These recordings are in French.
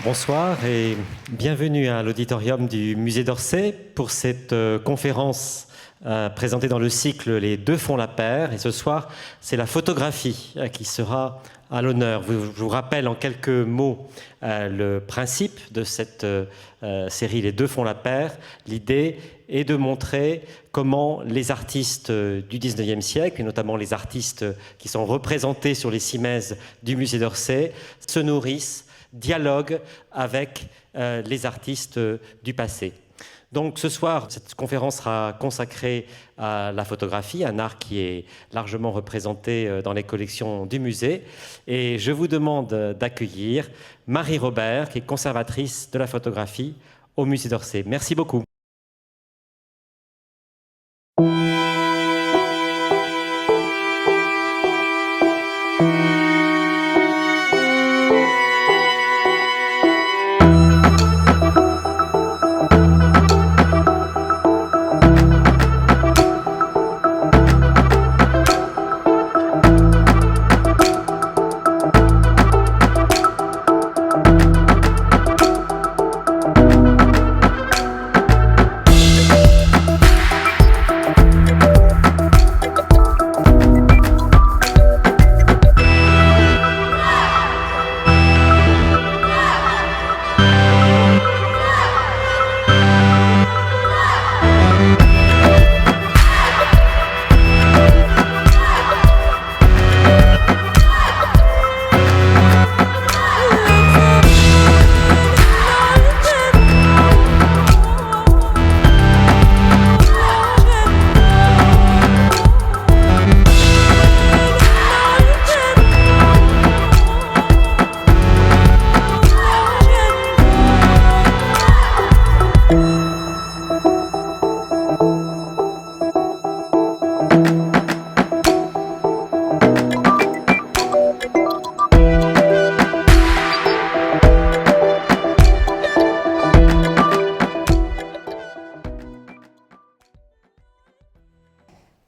Bonsoir et bienvenue à l'auditorium du Musée d'Orsay pour cette conférence présentée dans le cycle « Les deux font la paire ». Et ce soir, c'est la photographie qui sera à l'honneur. Je vous rappelle en quelques mots le principe de cette série « Les deux font la paire ». L'idée est de montrer comment les artistes du XIXe siècle, et notamment les artistes qui sont représentés sur les cimaises du Musée d'Orsay, se nourrissent, dialoguent avec les artistes du passé. Donc ce soir, cette conférence sera consacrée à la photographie, un art qui est largement représenté dans les collections du musée. Et je vous demande d'accueillir Marie Robert, qui est conservatrice de la photographie au Musée d'Orsay. Merci beaucoup.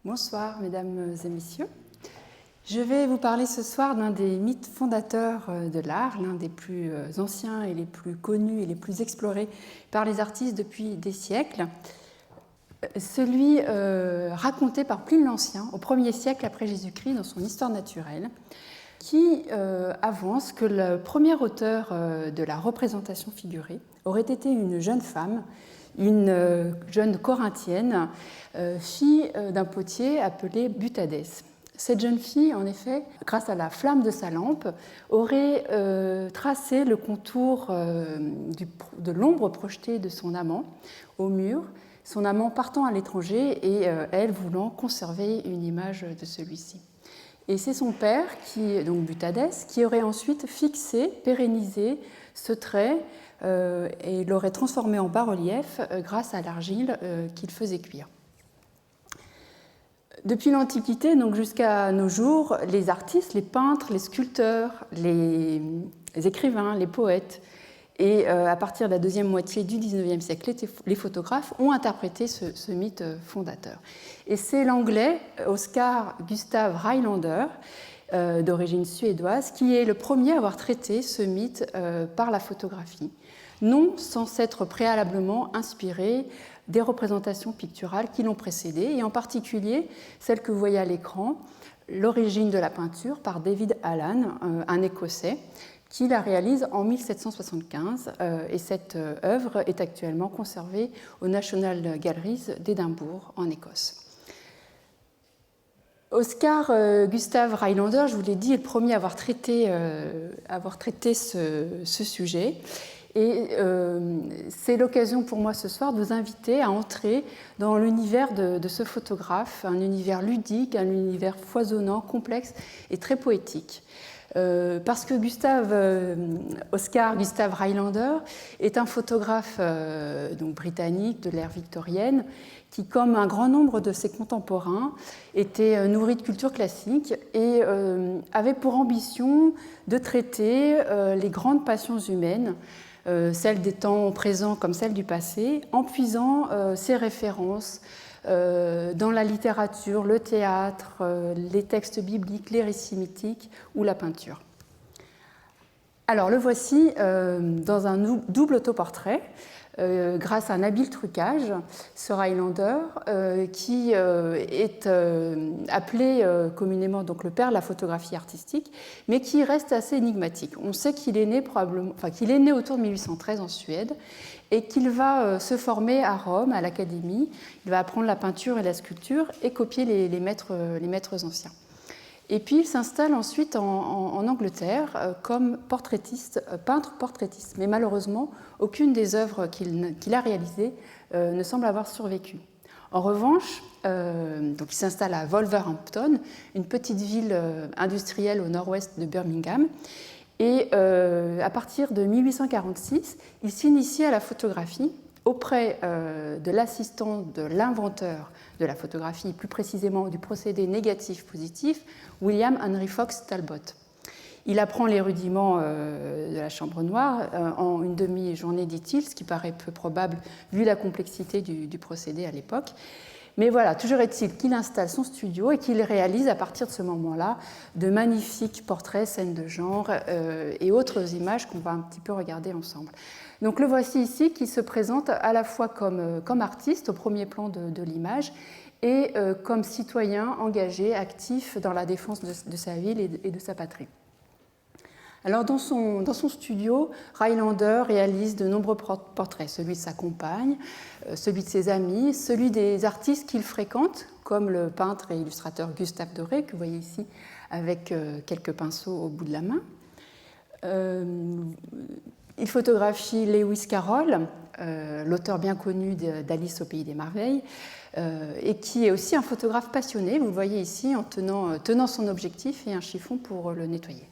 Bonsoir, mesdames et messieurs. Je vais vous parler ce soir d'un des mythes fondateurs de l'art, l'un des plus anciens et les plus connus et les plus explorés par les artistes depuis des siècles, celui raconté par Pline l'Ancien au 1er siècle après Jésus-Christ dans son Histoire naturelle, qui avance que le premier auteur de la représentation figurée aurait été une jeune femme, une jeune Corinthienne, fille d'un potier appelé Butadès. Cette jeune fille, en effet, grâce à la flamme de sa lampe, aurait tracé le contour de l'ombre projetée de son amant au mur, son amant partant à l'étranger et elle voulant conserver une image de celui-ci. Et c'est son père, donc Butadès, qui aurait ensuite fixé, pérennisé ce trait et l'aurait transformé en bas-relief grâce à l'argile qu'il faisait cuire. Depuis l'Antiquité, donc jusqu'à nos jours, les artistes, les peintres, les sculpteurs, les écrivains, les poètes et à partir de la deuxième moitié du XIXe siècle, les photographes ont interprété ce mythe fondateur. Et c'est l'anglais Oscar Gustav Rylander, d'origine suédoise, qui est le premier à avoir traité ce mythe par la photographie, non sans s'être préalablement inspiré des représentations picturales qui l'ont précédé, et en particulier celle que vous voyez à l'écran, L'origine de la peinture par David Allan, un Écossais, qui la réalise en 1775, et cette œuvre est actuellement conservée au National Galleries d'Édimbourg, en Écosse. Oscar Gustav Rylander, je vous l'ai dit, est le premier à avoir traité ce sujet. Et c'est l'occasion pour moi ce soir de vous inviter à entrer dans l'univers de ce photographe, un univers ludique, un univers foisonnant, complexe et très poétique. Parce que Oscar Gustav Rylander est un photographe donc britannique de l'ère victorienne qui, comme un grand nombre de ses contemporains, était nourri de culture classique et avait pour ambition de traiter les grandes passions humaines, celles des temps présents comme celles du passé, en puisant ses références dans la littérature, le théâtre, les textes bibliques, les récits mythiques ou la peinture. Alors le voici dans un double autoportrait. Grâce à un habile trucage, ce Rylander, qui est appelé communément donc, le père de la photographie artistique, mais qui reste assez énigmatique. On sait qu'il est né qu'il est né autour de 1813 en Suède et qu'il va se former à Rome, à l'Académie. Il va apprendre la peinture et la sculpture et copier les maîtres anciens. Et puis il s'installe ensuite en Angleterre comme peintre portraitiste. Mais malheureusement, aucune des œuvres qu'il a réalisées ne semble avoir survécu. En revanche, donc il s'installe à Wolverhampton, une petite ville industrielle au nord-ouest de Birmingham. Et à partir de 1846, il s'initie à la photographie auprès de l'assistant de l'inventeur de la photographie, plus précisément du procédé négatif-positif, William Henry Fox Talbot. Il apprend les rudiments de la chambre noire en une demi-journée, dit-il, ce qui paraît peu probable vu la complexité du procédé à l'époque. Mais voilà, toujours est-il qu'il installe son studio et qu'il réalise à partir de ce moment-là de magnifiques portraits, scènes de genre et autres images qu'on va un petit peu regarder ensemble. Donc le voici ici qui se présente à la fois comme artiste au premier plan de l'image et comme citoyen engagé, actif dans la défense de sa ville et de sa patrie. Alors dans son studio, Rylander réalise de nombreux portraits, celui de sa compagne, celui de ses amis, celui des artistes qu'il fréquente, comme le peintre et illustrateur Gustave Doré, que vous voyez ici avec quelques pinceaux au bout de la main. Il photographie Lewis Carroll, l'auteur bien connu d'Alice au pays des merveilles, et qui est aussi un photographe passionné, vous le voyez ici en tenant son objectif et un chiffon pour le nettoyer.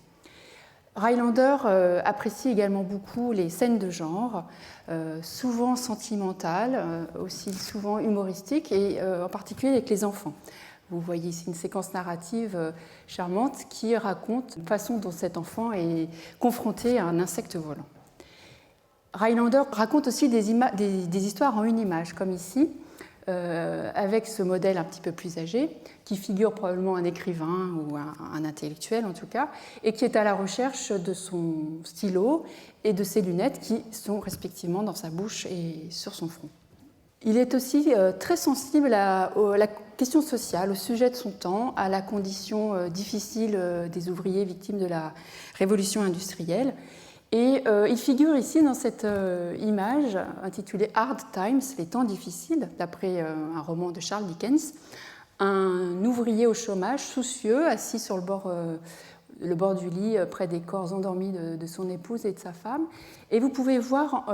Rylander apprécie également beaucoup les scènes de genre, souvent sentimentales, aussi souvent humoristiques, et en particulier avec les enfants. Vous voyez ici une séquence narrative charmante qui raconte la façon dont cet enfant est confronté à un insecte volant. Rylander raconte aussi des histoires en une image, comme ici, avec ce modèle un petit peu plus âgé, qui figure probablement un écrivain ou un intellectuel en tout cas, et qui est à la recherche de son stylo et de ses lunettes qui sont respectivement dans sa bouche et sur son front. Il est aussi très sensible à la question sociale, au sujet de son temps, à la condition difficile des ouvriers victimes de la révolution industrielle. Et il figure ici dans cette image intitulée Hard Times, les temps difficiles, d'après un roman de Charles Dickens, un ouvrier au chômage, soucieux, assis sur le bord du lit, près des corps endormis de son épouse et de sa femme. Et vous pouvez voir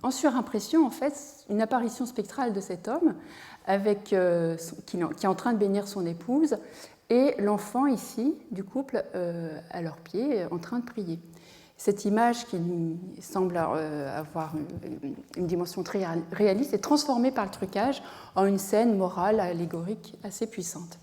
en surimpression, en fait, une apparition spectrale de cet homme qui est en train de bénir son épouse et l'enfant ici du couple à leurs pieds, en train de prier. Cette image qui semble avoir une dimension très réaliste est transformée par le trucage en une scène morale, allégorique assez puissante.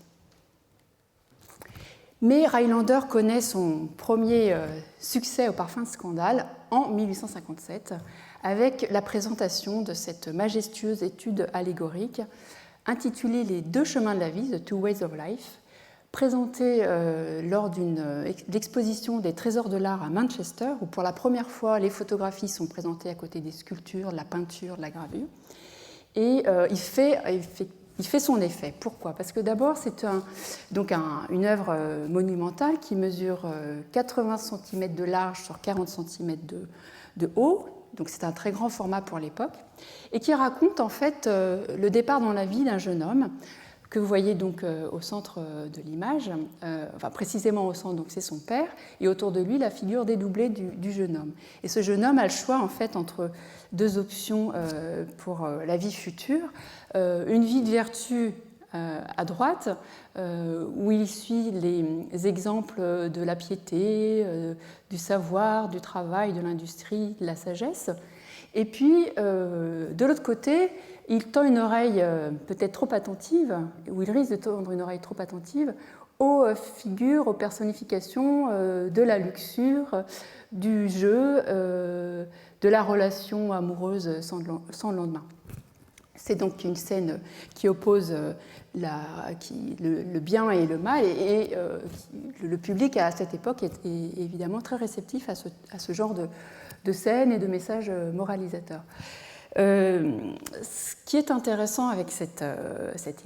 Mais Rylander connaît son premier succès au parfum de scandale en 1857 avec la présentation de cette majestueuse étude allégorique intitulée « Les deux chemins de la vie, The Two Ways of Life », présentée lors d'une exposition des trésors de l'art à Manchester, où pour la première fois les photographies sont présentées à côté des sculptures, de la peinture, de la gravure. Et il fait son effet. Pourquoi ? Parce que d'abord, c'est une œuvre monumentale qui mesure 80 cm de large sur 40 cm de haut, donc c'est un très grand format pour l'époque, et qui raconte en fait le départ dans la vie d'un jeune homme, que vous voyez donc au centre de l'image, enfin précisément au centre, donc c'est son père, et autour de lui la figure dédoublée du jeune homme. Et ce jeune homme a le choix en fait entre deux options pour la vie future, une vie de vertu à droite, où il suit les exemples de la piété, du savoir, du travail, de l'industrie, de la sagesse. Et puis, de l'autre côté, il tend une oreille peut-être trop attentive, ou il risque de tendre une oreille trop attentive aux figures, aux personnifications de la luxure, du jeu, de la relation amoureuse sans lendemain. C'est donc une scène qui oppose le bien et le mal, et le public à cette époque est évidemment très réceptif à ce genre de scène et de messages moralisateurs. Ce qui est intéressant avec cette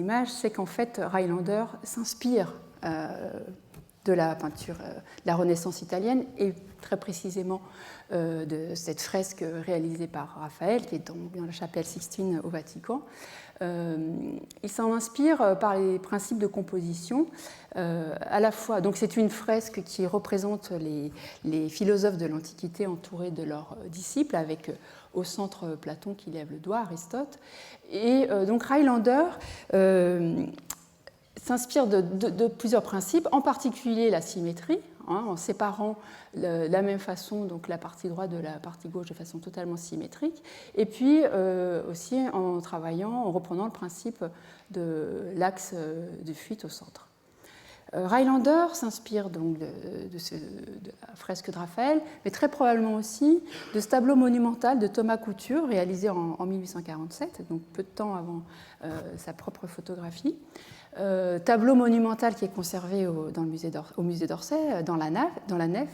image, c'est qu'en fait Rylander s'inspire de la peinture de la Renaissance italienne et très précisément de cette fresque réalisée par Raphaël qui est dans la chapelle Sixtine au Vatican. Il s'en inspire par les principes de composition à la fois. Donc c'est une fresque qui représente les philosophes de l'Antiquité entourés de leurs disciples, avec au centre Platon qui lève le doigt, Aristote. Et donc Rylander s'inspire de plusieurs principes, en particulier la symétrie, en séparant de la même façon donc la partie droite de la partie gauche de façon totalement symétrique, et puis aussi en travaillant, en reprenant le principe de l'axe de fuite au centre. Rylander s'inspire donc de la fresque de Raphaël, mais très probablement aussi de ce tableau monumental de Thomas Couture, réalisé en 1847, donc peu de temps avant sa propre photographie. Tableau monumental qui est conservé au musée d'Orsay, dans la nef,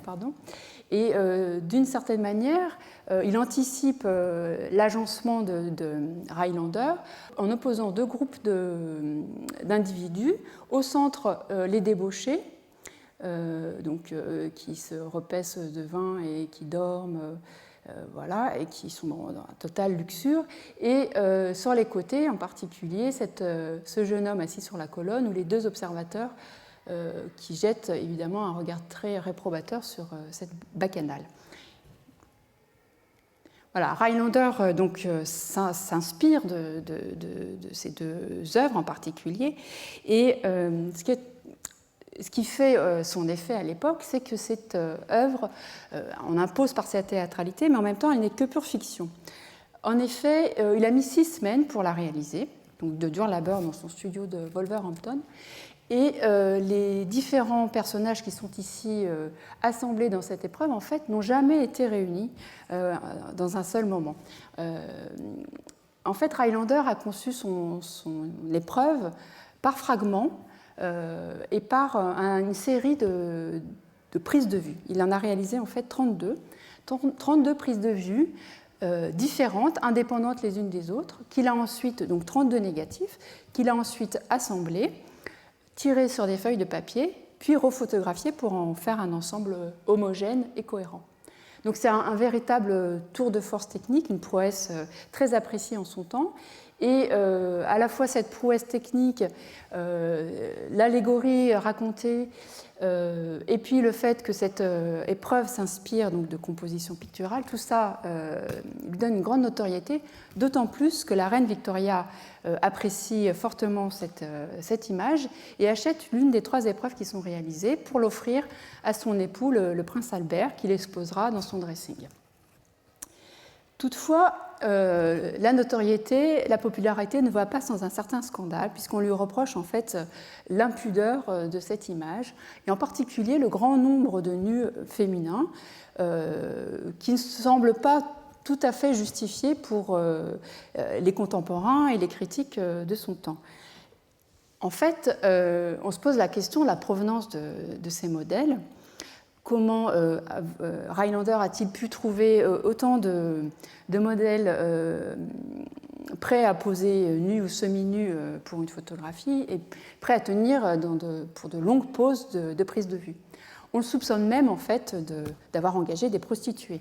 et d'une certaine manière, il anticipe l'agencement de Rylander en opposant deux groupes d'individus. Au centre, les débauchés, qui se repaissent de vin et qui dorment, et qui sont dans la totale luxure. Et sur les côtés, en particulier, ce jeune homme assis sur la colonne, ou les deux observateurs qui jettent évidemment un regard très réprobateur sur cette bacchanale. Voilà, Rylander s'inspire de ces deux œuvres en particulier, et ce qui fait son effet à l'époque, c'est que cette œuvre, on impose par sa théâtralité, mais en même temps, elle n'est que pure fiction. En effet, il a mis 6 semaines pour la réaliser, donc de dur labeur dans son studio de Wolverhampton, et les différents personnages qui sont ici assemblés dans cette épreuve, en fait, n'ont jamais été réunis dans un seul moment. En fait, Rylander a conçu l'épreuve par fragments, et par une série de prises de vue. Il en a réalisé en fait 32 prises de vue différentes, indépendantes les unes des autres, qu'il a ensuite, donc 32 négatifs, qu'il a ensuite assemblés, tirés sur des feuilles de papier, puis refotographiés pour en faire un ensemble homogène et cohérent. Donc c'est un véritable tour de force technique, une prouesse très appréciée en son temps. Et à la fois cette prouesse technique, l'allégorie racontée, et puis le fait que cette épreuve s'inspire donc de composition picturale, tout ça lui donne une grande notoriété, d'autant plus que la reine Victoria apprécie fortement cette image et achète l'une des 3 épreuves qui sont réalisées pour l'offrir à son époux, le prince Albert, qui l'exposera dans son dressing. Toutefois, la notoriété, la popularité ne va pas sans un certain scandale, puisqu'on lui reproche en fait l'impudeur de cette image, et en particulier le grand nombre de nus féminins qui ne semblent pas tout à fait justifiés pour les contemporains et les critiques de son temps. En fait, on se pose la question de la provenance de ces modèles. Comment Rylander a-t-il pu trouver autant de modèles prêts à poser nus ou semi-nus pour une photographie et prêts à tenir pour de longues poses de prise de vue? On le soupçonne même en fait d'avoir engagé des prostituées,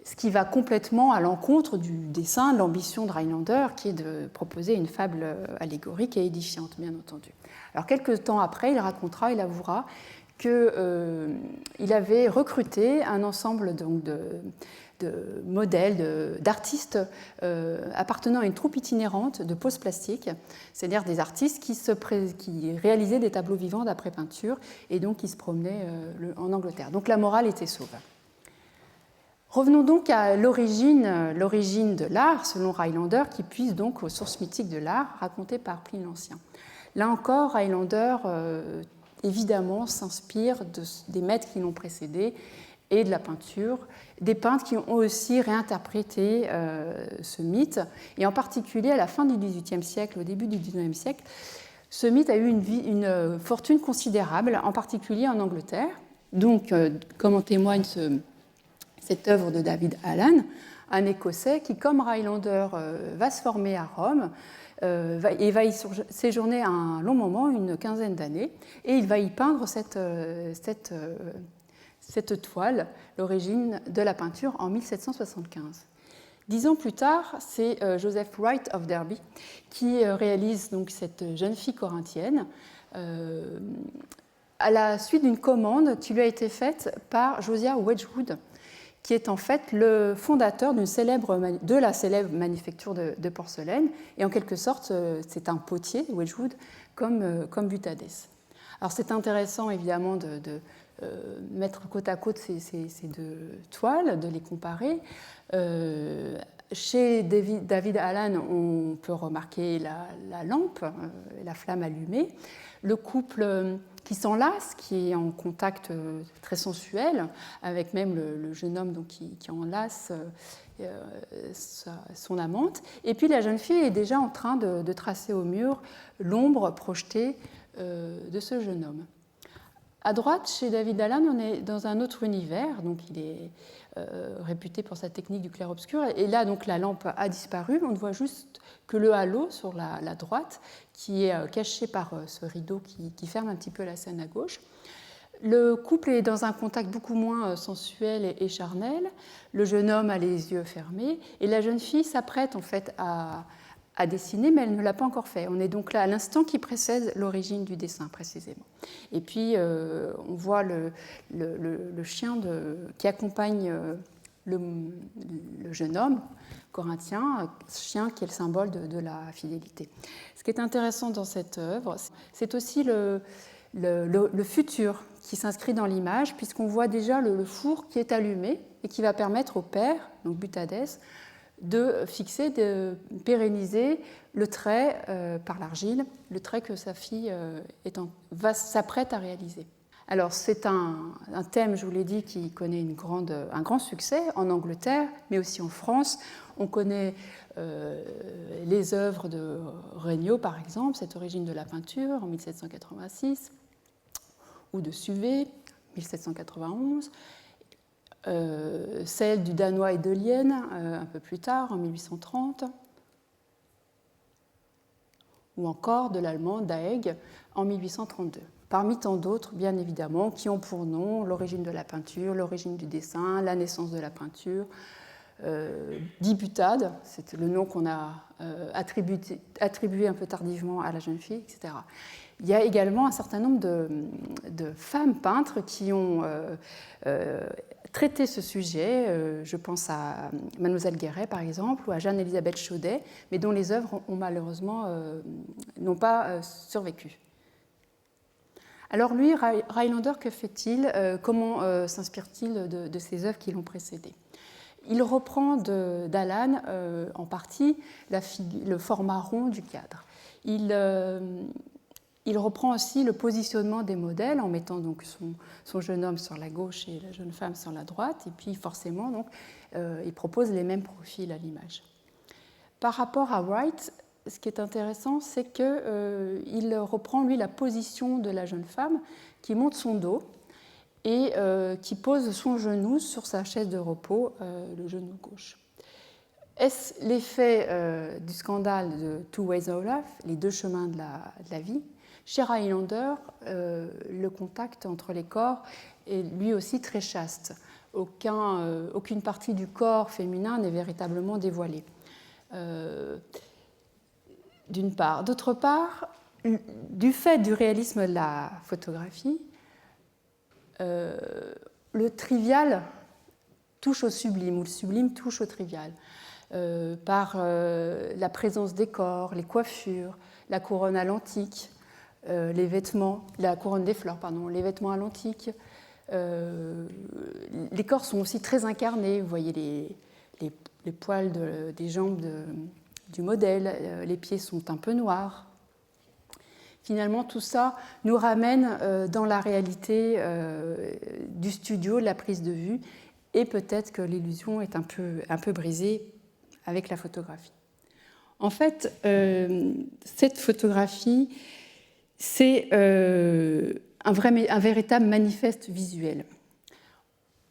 ce qui va complètement à l'encontre du dessein, de l'ambition de Rylander, qui est de proposer une fable allégorique et édifiante, bien entendu. Alors quelques temps après, il avouera qu'il avait recruté un ensemble donc, de modèles, d'artistes appartenant à une troupe itinérante de pose plastique, c'est-à-dire des artistes qui réalisaient des tableaux vivants d'après peinture et donc qui se promenaient en Angleterre. Donc la morale était sauve. Revenons donc à l'origine de l'art, selon Rylander, qui puise donc aux sources mythiques de l'art racontées par Pline l'Ancien. Là encore, Rylander évidemment s'inspire des maîtres qui l'ont précédé et de la peinture, des peintres qui ont aussi réinterprété ce mythe, et en particulier à la fin du XVIIIe siècle, au début du XIXe siècle, ce mythe a eu une fortune considérable, en particulier en Angleterre. Donc, comme en témoigne cette œuvre de David Allan, un Écossais qui, comme Rylander, va se former à Rome et va y séjourner un long moment, une quinzaine d'années, et il va y peindre cette toile, l'origine de la peinture, en 1775. 10 ans plus tard, c'est Joseph Wright of Derby qui réalise donc cette jeune fille corinthienne à la suite d'une commande qui lui a été faite par Josiah Wedgwood, qui est en fait le fondateur de la célèbre manufacture de porcelaine. Et en quelque sorte, c'est un potier, Wedgwood, comme Butadès. Alors c'est intéressant évidemment de mettre côte à côte ces deux toiles, de les comparer. Chez David Allan, on peut remarquer la lampe, la flamme allumée, le couple qui s'enlace, qui est en contact très sensuel, avec même le jeune homme donc, qui enlace son amante. Et puis la jeune fille est déjà en train de tracer au mur l'ombre projetée de ce jeune homme. À droite, chez David Allan, on est dans un autre univers, donc il est réputé pour sa technique du clair-obscur. Et là, donc, la lampe a disparu, on ne voit juste que le halo sur la droite, qui est caché par ce rideau qui ferme un petit peu la scène à gauche. Le couple est dans un contact beaucoup moins sensuel et charnel. Le jeune homme a les yeux fermés, et la jeune fille s'apprête en fait à dessiner, mais elle ne l'a pas encore fait. On est donc là à l'instant qui précède l'origine du dessin, précisément. Et puis, on voit le chien qui accompagne le jeune homme corinthien, chien qui est le symbole de la fidélité. Ce qui est intéressant dans cette œuvre, c'est aussi le futur qui s'inscrit dans l'image, puisqu'on voit déjà le four qui est allumé et qui va permettre au père, donc Butadès, de fixer, de pérenniser le trait par l'argile, le trait que sa fille s'apprête à réaliser. Alors c'est un thème, je vous l'ai dit, qui connaît un grand succès en Angleterre, mais aussi en France. On connaît les œuvres de Regnault, par exemple, cette origine de la peinture en 1786, ou de Suvet, 1791. Celle du Danois et de Lienne un peu plus tard, en 1830, ou encore de l'Allemand Daeg en 1832. Parmi tant d'autres, bien évidemment, qui ont pour nom l'origine de la peinture, l'origine du dessin, la naissance de la peinture, dit Butade, c'est le nom qu'on a attribué un peu tardivement à la jeune fille, etc. Il y a également un certain nombre de femmes peintres qui ont traité ce sujet. Je pense à Mademoiselle Guéret, par exemple, ou à Jeanne-Élisabeth Chaudet, mais dont les œuvres ont malheureusement n'ont pas survécu. Alors lui, Rylander, que fait-il ? Comment s'inspire-t-il de ces œuvres qui l'ont précédé ? Il reprend d'Allan en partie le format rond du cadre. Il reprend aussi le positionnement des modèles en mettant donc son jeune homme sur la gauche et la jeune femme sur la droite, et puis forcément donc, il propose les mêmes profils à l'image. Par rapport à Wright, ce qui est intéressant, c'est qu'il reprend lui la position de la jeune femme qui monte son dos et qui pose son genou sur sa chaise de repos, le genou gauche. Est-ce l'effet du scandale de Two Ways of Life, les deux chemins de la vie ? Chez Rylander, le contact entre les corps est lui aussi très chaste. Aucune partie du corps féminin n'est véritablement dévoilée, d'une part. D'autre part, du fait du réalisme de la photographie, le trivial touche au sublime, ou le sublime touche au trivial, par la présence des corps, les coiffures, la couronne à l'antique, les vêtements, la couronne des fleurs, pardon, les vêtements à l'antique. Les corps sont aussi très incarnés. Vous voyez les poils des jambes du modèle, les pieds sont un peu noirs. Finalement, tout ça nous ramène dans la réalité du studio, de la prise de vue, et peut-être que l'illusion est un peu brisée avec la photographie. En fait, cette photographie, c'est un véritable manifeste visuel.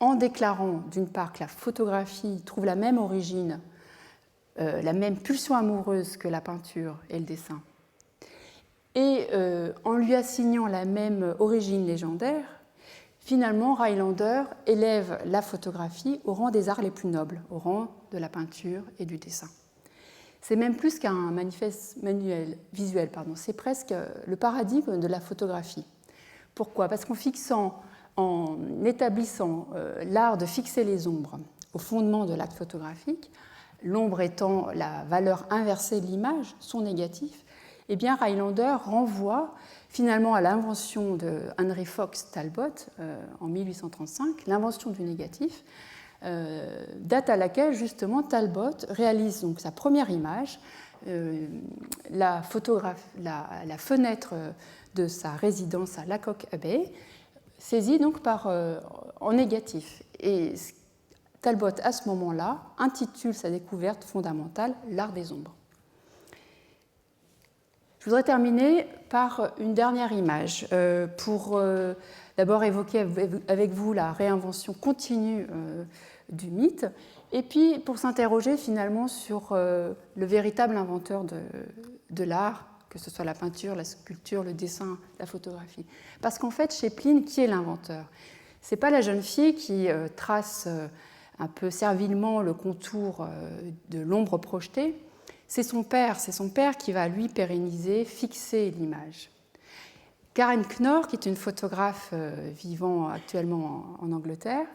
En déclarant, d'une part, que la photographie trouve la même origine, la même pulsion amoureuse que la peinture et le dessin, et en lui assignant la même origine légendaire, finalement, Rylander élève la photographie au rang des arts les plus nobles, au rang de la peinture et du dessin. C'est même plus qu'un manifeste visuel, c'est presque le paradigme de la photographie. Pourquoi ? Parce en établissant l'art de fixer les ombres au fondement de l'acte photographique, l'ombre étant la valeur inversée de l'image, son négatif, eh bien Rylander renvoie finalement à l'invention de Henry Fox Talbot en 1835, l'invention du négatif, date à laquelle justement Talbot réalise donc sa première image, la fenêtre de sa résidence à Lacock Abbey, saisie donc en négatif. Et Talbot, à ce moment-là, intitule sa découverte fondamentale « L'art des ombres ». Je voudrais terminer par une dernière image pour d'abord évoquer avec vous la réinvention continue du mythe et puis pour s'interroger finalement sur le véritable inventeur de l'art, que ce soit la peinture, la sculpture, le dessin, la photographie. Parce qu'en fait, chez Pline, qui est l'inventeur ? Ce n'est pas la jeune fille qui trace un peu servilement le contour de l'ombre projetée. C'est son père qui va lui pérenniser, fixer l'image. Karen Knorr, qui est une photographe vivant actuellement en Angleterre,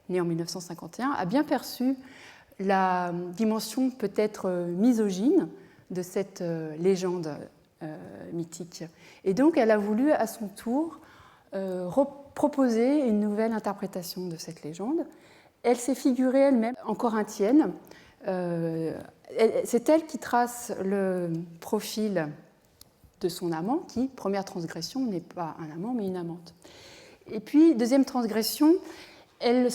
née en 1951, a bien perçu la dimension peut-être misogyne de cette légende mythique. Et donc elle a voulu à son tour proposer une nouvelle interprétation de cette légende. Elle s'est figurée elle-même en corinthienne. C'est elle qui trace le profil de son amant, qui, première transgression, n'est pas un amant, mais une amante. Et puis, deuxième transgression, elle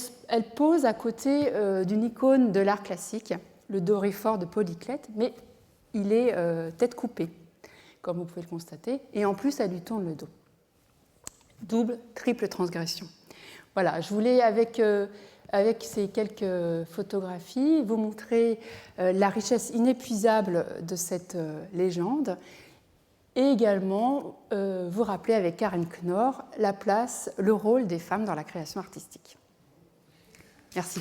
pose à côté d'une icône de l'art classique, le Doryphore de Polyclète, mais il est tête coupée, comme vous pouvez le constater, et en plus, elle lui tourne le dos. Double, triple transgression. Voilà, je voulais, avec ces quelques photographies, vous montrer la richesse inépuisable de cette légende et également vous rappeler avec Karen Knorr la place, le rôle des femmes dans la création artistique. Merci.